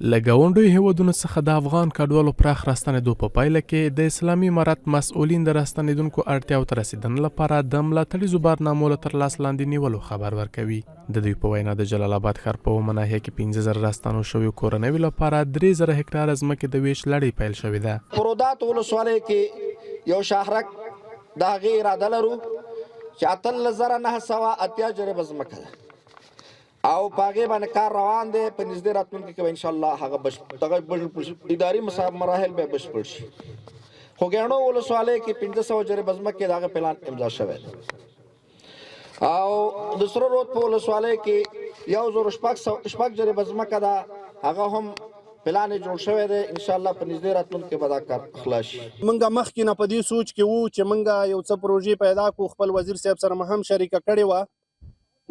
له ګاونډیو هیوادونو څخه د افغان کډوالو پراخ راستنېدو په پایله کې د اسلامي امارت مسوولین د راستنېدونکو اړتیاو ته رسیدنې لپاره د ملاتړیزو بارنامو له ترلاسه لاندې نیولو خبر ورکوي. د دوی په وینا د جلال آباد ښار په اومه ناحیه کې 15,000 راستنو شویو کورنیو لپاره 3,000 هکټاره ځمکې د ویش لړۍ پیل شوې ده. پرودات ولسوالۍ کې یو شاهرک د هغې اراده لرو چې 18,980 جریبه ځمکه ده او په هغې باندې کار روان دی. په نږدې راتلونکي کې به انشاءالله هغه اداري مراحل به بشپړ شي. خو ګاڼو ولسوالۍ کې 1500 جریبه ځمکې د هغه پلان امضا شوی دی او د سره رود په ولسوالۍ کې 1,000 جریبه ځمکه ده هغه هم پلان جوړ شوی دی. انشاءالله په نږدې راتلونکي کې به دا کار خلاص شي. موږ مخکې نه په دې سوچ کې وو چې موږ یو څه پروژې پیدا کړو، خپل وزیر صاحب سره هم شریکه کړې وه،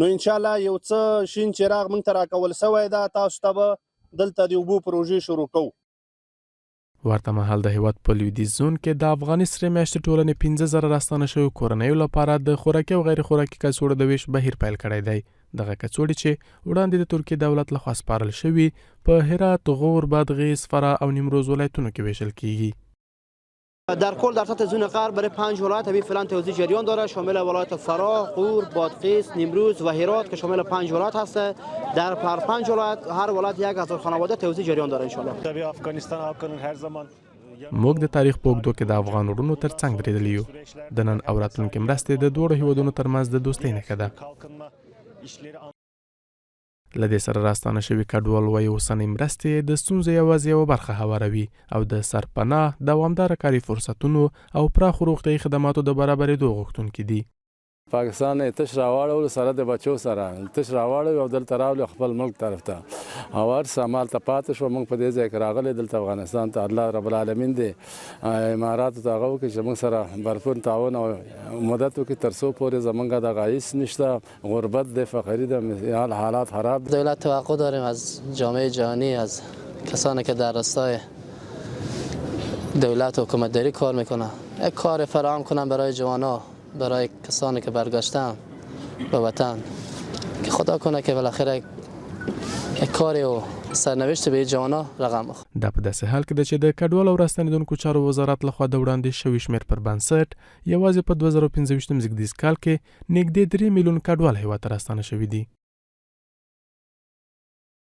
نو انشاءالله یو څه شین چراغ موږ ته راکول سوی ده. تاسو ته به دلته د اوبو پروژې شروع کوو. ورته مهال د هیواد په لوېدیځ زون کې د افغاني سرې میاشتې ټولنې 15,000 راستانه شویو کورنیو لپاره د خوراکي او غیرخوراکي کڅوړو د ویش بهیر پیل کړی دی. دغه کڅوړې چې وړاندې د ترکیې دولت لخوا سپارل شوي په هرات، غور، بادغیس، فراه او نیمروز ولایتونو کې ویشل کیږي. در کل در سطح زون غرب برای 5 ولایت همین فعلا توزیع جریان داره، شامل ولایت فراه، غور، بادغیس، نیمروز و هرات که شامل 5 ولایت هست. در هر 5 ولایت هر ولایت 1,000 خانواده توزیع جریان داره ان شاء الله. افغانستان حقن هر زمان موږ د تاریخ په اوږدو کې د افغان وروڼو تر څنګ درېدلي یو. د نن او راتلونکي مرستې د دواړو هیوادونو ترمنځ د دوستۍ نښه ده. له دې سره راستانه شوي کډوال وایي اوسنۍ مرستې د ستونزو یوازې یوه برخه هواروي او د سرپناه، دوامداره کاري فرصتونو او پراخو روغتیایي خدماتو د برابرېدو غوښتونکي دي. پاکستان تش راواړو سره د بچو سره تش راواړو او دلته راولو خپل ملک طرف ته او هر سمال ته پاتې شو. موږ په دې ځای کې راغلي دلته افغانستان ته الله رب العالمین دی اماراتو ته هغه وکړي چې موږ سره بھرپور تعاون او مدد وکړي تر څو پورې زموږ د غایس نشته، غربت د فقری د حالات خراب. دولت توقع داریم از جامعه جهانی، از کسانی که در راستای دولت و حکومتداری کار میکنن، یک کار فراهم کنن برای جوانان، برای کسانی که برگشتن به وطن، که خدا کنه که بالاخره یک کاری و سرنوشت به جوانا رقم بخوره. دا په داسې حال کې ده چې د کډوالو او راستنېدونکو چارو وزارت لخوا د وړاندې شوي شمېر پر بنسټ یوازې په 2025 زېږدیز کال کې نږدې 3 میلیون کډوال هیواد ته راستانه شوي دي.